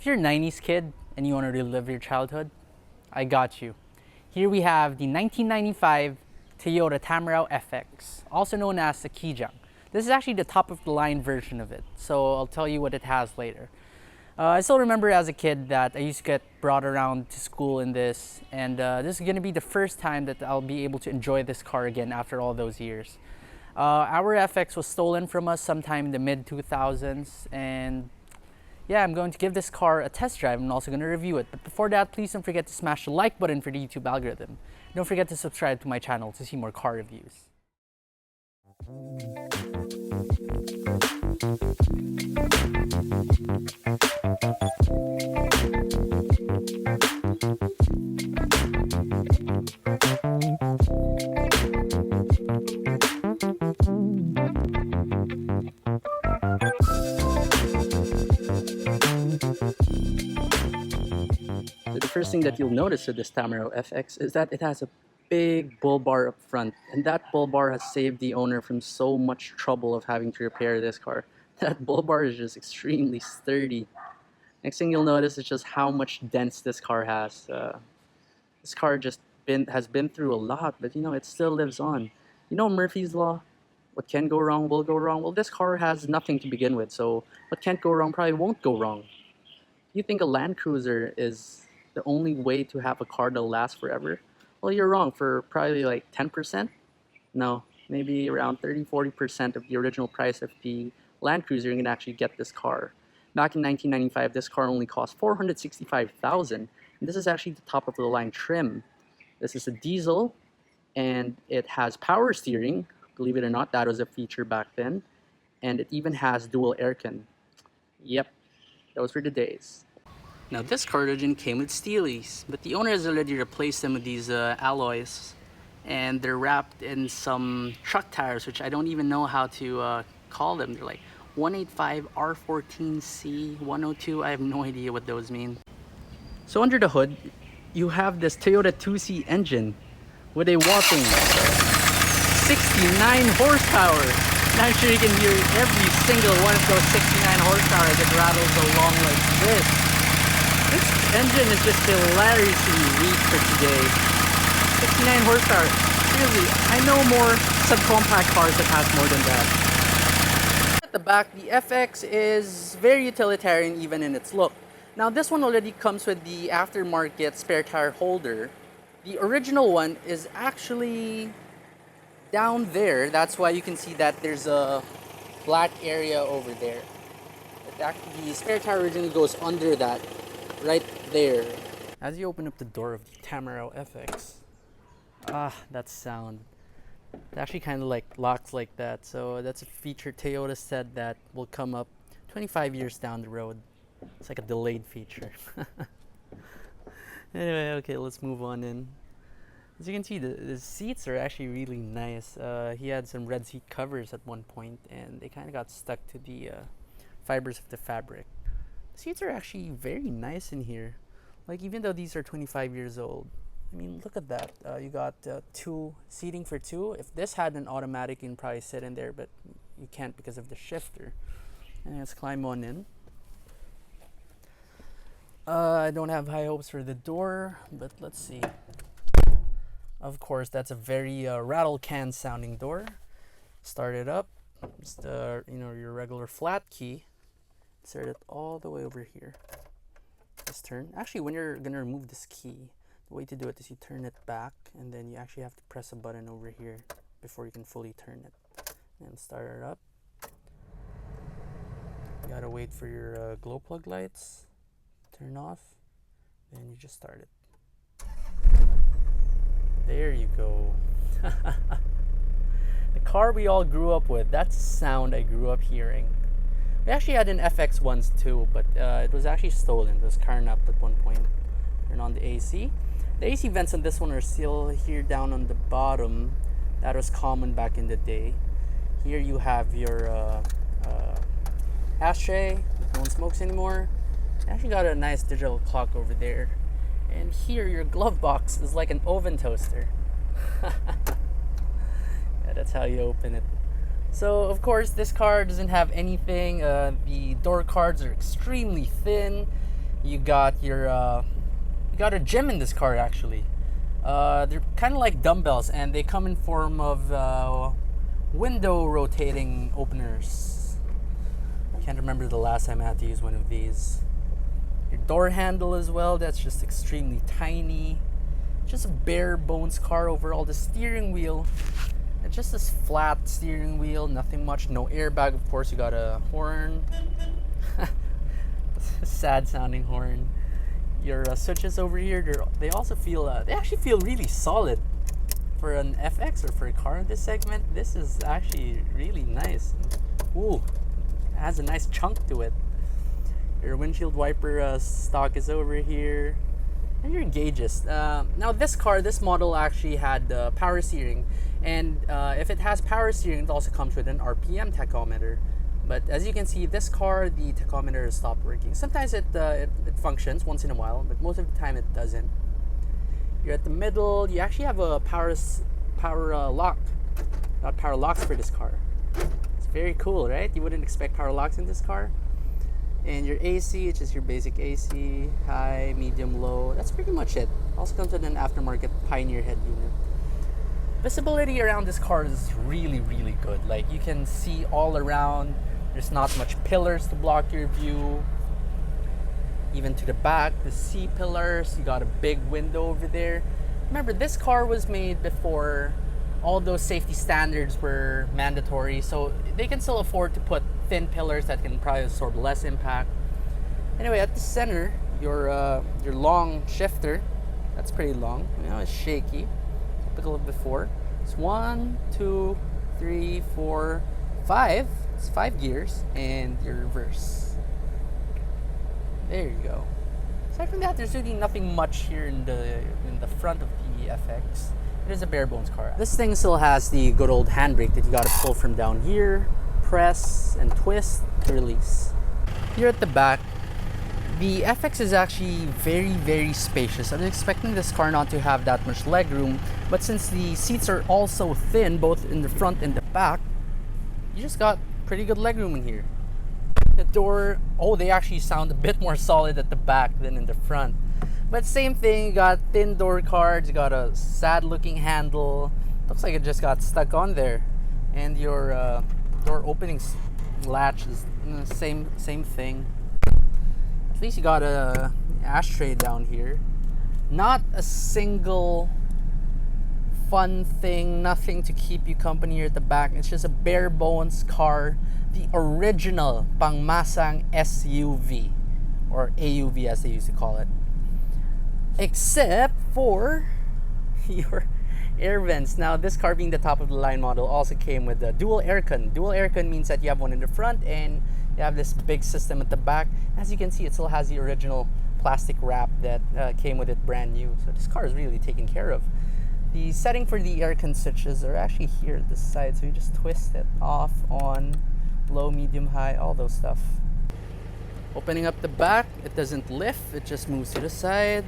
you're a 90s kid and you want to relive your childhood, I got you. Here we have the 1995 Toyota Tamaraw FX, also known as the Kijang. This is actually the top of the line version of it, so I'll tell you what it has later. I still remember as a kid that I used to get brought around to school in this, and this is going to be the first time that I'll be able to enjoy this car again after all those years. Our FX was stolen from us sometime in the mid-2000s, and yeah, I'm going to give this car a test drive. I'm also going to review it. But before that, please don't forget to smash the like button for the YouTube algorithm. Don't forget to subscribe to my channel to see more car reviews. The first thing that you'll notice with this Tamaraw FX is that it has a big bull bar up front, and that bull bar has saved the owner from so much trouble of having to repair this car. That bull bar is just extremely sturdy. Next thing you'll notice is just how much dents this car has. This car has been through a lot, but you know, it still lives on. You know Murphy's Law? What can go wrong will go wrong. Well, this car has nothing to begin with, so what can't go wrong probably won't go wrong. You think a Land Cruiser is the only way to have a car that'll last forever? Well, you're wrong. For probably like 10%? No, maybe around 30-40% of the original price of the Land Cruiser, you can actually get this car. Back in 1995, this car only cost $465,000, and this is actually the top of the line trim. This is a diesel, and it has power steering. Believe it or not, that was a feature back then, and it even has dual aircon. Yep, those were the days. Now this car originally came with steelies, but the owner has already replaced them with these alloys, and they're wrapped in some truck tires, which I don't even know how to call them. They're like 185 R14C 102. I have no idea what those mean. So under the hood, you have this Toyota 2C engine with a whopping 69 horsepower. And I'm sure you can hear every single one of those 69 horsepower as it rattles along like this. This engine is just hilariously weak for today. 69 horsepower. Seriously, I know more subcompact cars that have more than that. At the back, the FX is very utilitarian even in its look. Now this one already comes with the aftermarket spare tire holder. The original one is actually down there. That's why you can see that there's a black area over there. The spare tire originally goes under that, right there. As you open up the door of the Tamaraw FX, that sound. It actually kind of like locks like that. So that's a feature Toyota said that will come up 25 years down the road. It's like a delayed feature. Anyway, okay, let's move on in. As you can see, the seats are actually really nice. He had some red seat covers at one point, and they kind of got stuck to the fibers of the fabric. The seats are actually very nice in here. Like, even though these are 25 years old, I mean, look at that. You got two seating for two. If this had an automatic, you can probably sit in there, but you can't because of the shifter. And let's climb on in. I don't have high hopes for the door, but let's see. Of course, that's a very rattle can sounding door. Start it up. It's the your regular flat key. Insert it all the way over here. Just turn. Actually, when you're gonna remove this key, the way to do it is you turn it back, and then you actually have to press a button over here before you can fully turn it. And start it up. You gotta wait for your glow plug lights. Turn off, then you just start it. There you go. The car we all grew up with. That's the sound I grew up hearing. We actually had an FX once too, but it was actually stolen. It was carnapped at one point. Turn on the AC. The AC vents on this one are still here down on the bottom. That was common back in the day. Here you have your ashtray. No one smokes anymore. Actually got a nice digital clock over there, and here your glove box is like an oven toaster. Yeah, that's how you open it. So of course this car doesn't have anything. The door cards are extremely thin. You got a gym in this car actually. They're kind of like dumbbells, and they come in form of window rotating openers. Can't remember the last time I had to use one of these. Your door handle as well, that's just extremely tiny. Just a bare bones car overall. The steering wheel, it's just this flat steering wheel, nothing much. No airbag, of course. You got a horn. Sad sounding horn. Your switches over here, they also feel, they actually feel really solid. For an FX or for a car in this segment, this is actually really nice. Ooh, it has a nice chunk to it. Your windshield wiper stock is over here. And your gauges. Now this model actually had power steering, and if it has power steering, it also comes with an RPM tachometer. But as you can see, this car, the tachometer has stopped working. Sometimes it functions once in a while, but most of the time it doesn't. You're at the middle. You actually have a power lock. Not power locks for this car. It's very cool, right? You wouldn't expect power locks in this car. And your AC, it's just your basic AC, high, medium, low. That's pretty much it. Also comes with an aftermarket Pioneer head unit. Visibility around this car is really, really good. Like, you can see all around. There's not much pillars to block your view. Even to the back, the C pillars. You got a big window over there. Remember, this car was made before all those safety standards were mandatory, so they can still afford to put thin pillars that can probably absorb less impact. Anyway, at the center, your long shifter, that's pretty long. You know, it's shaky, typical of before. It's 1, 2, 3, 4, 5. It's 5 gears, and your reverse. There you go. Aside from that, there's really nothing much here in the front of the FX. It is a bare bones car. This thing still has the good old handbrake that you gotta pull from down here, press and twist to release. Here at the back, the FX is actually very, very spacious. I was expecting this car not to have that much leg room, but since the seats are also thin, both in the front and the back, you just got pretty good leg room in here. The door, they actually sound a bit more solid at the back than in the front. But same thing, you got thin door cards, you got a sad looking handle. Looks like it just got stuck on there. And your door opening latch is same thing. At least you got a ashtray down here. Not a single fun thing, nothing to keep you company here at the back. It's just a bare bones car. The original pangmasang SUV, or AUV as they used to call it. Except for your air vents. Now, this car being the top of the line model also came with a dual aircon. Dual aircon means that you have one in the front and you have this big system at the back. As you can see, it still has the original plastic wrap that came with it brand new. So this car is really taken care of. The setting for the aircon switches are actually here at the side. So you just twist it off, on, low, medium, high, all those stuff. Opening up the back, it doesn't lift, it just moves to the side.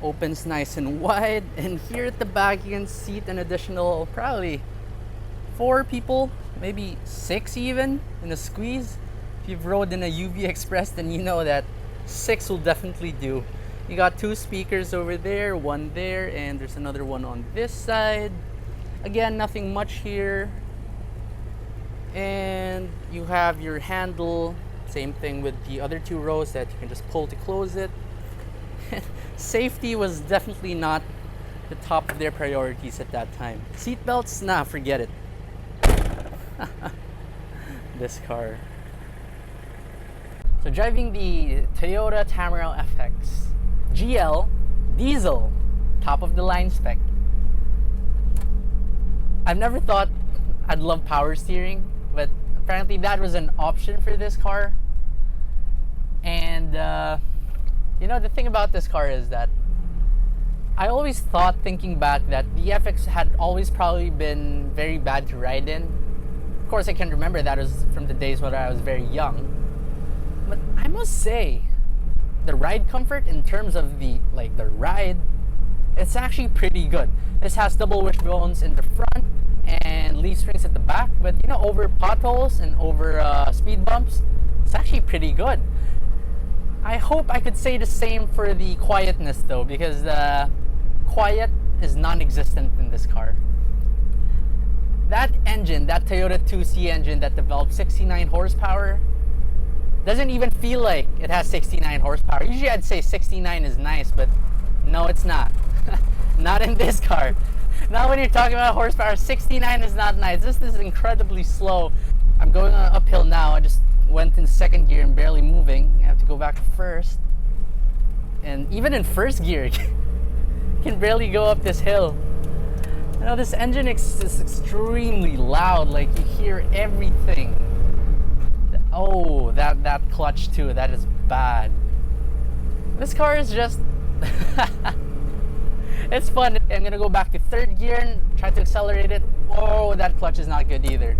Opens nice and wide, and here at the back you can seat an additional probably 4 people, maybe 6 even, in a squeeze. If you've rode in a UV Express, then you know that 6 will definitely do. You got 2 speakers over there, 1 there, and there's another one on this side. Again, nothing much here. And you have your handle, same thing with the other 2 rows that you can just pull to close it. Safety was definitely not the top of their priorities at that time. Seat belts, nah, forget it. This car. So driving the Toyota Tamaraw FX GL diesel, top of the line spec. I've never thought I'd love power steering, but apparently that was an option for this car. And you know, the thing about this car is that I always thought, thinking back, that the FX had always probably been very bad to ride in. Of course, I can remember that was from the days when I was very young. But I must say, the ride comfort in terms of the ride, it's actually pretty good. This has double wishbones in the front and leaf springs at the back, but you know, over potholes and over speed bumps, it's actually pretty good. I hope I could say the same for the quietness though, because the quiet is non-existent in this car. That engine, that Toyota 2C engine that developed 69 horsepower, doesn't even feel like it has 69 horsepower. Usually I'd say 69 is nice, but no, it's not. Not in this car. Not when you're talking about horsepower. 69 is not nice. This is incredibly slow. I'm going uphill now. I just went in second gear and barely moving. I have to go back to first. And even in first gear, you can barely go up this hill. You know, this engine is extremely loud. Like, you hear everything. Oh, that clutch too. That is bad. This car is just... It's fun. I'm gonna go back to third gear and try to accelerate it. Whoa, that clutch is not good either.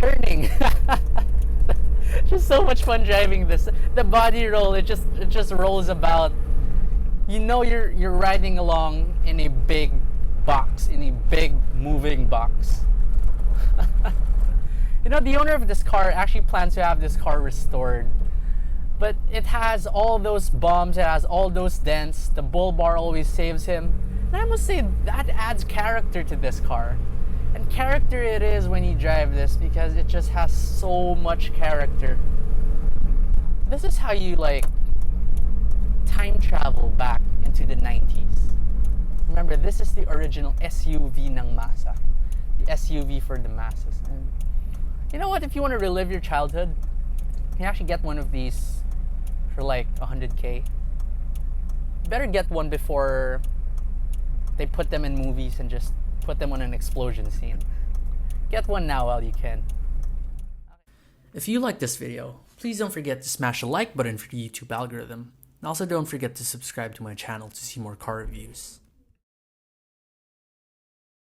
Turning. Just so much fun driving this. The body roll, it just rolls about. You know you're riding along in a big box, in a big moving box. You know, the owner of this car actually plans to have this car restored. But it has all those bumps, it has all those dents, the bull bar always saves him. And I must say, that adds character to this car. And character it is when you drive this, because it just has so much character. This is how you, like, time travel back into the 90s. Remember, this is the original SUV ng Masa. The SUV for the masses. And you know what? If you want to relive your childhood, you can actually get one of these for like 100K. Better get one before they put them in movies and just put them on an explosion scene. Get one now while you can. If you like this video, please don't forget to smash the like button for the YouTube algorithm. And also don't forget to subscribe to my channel to see more car reviews.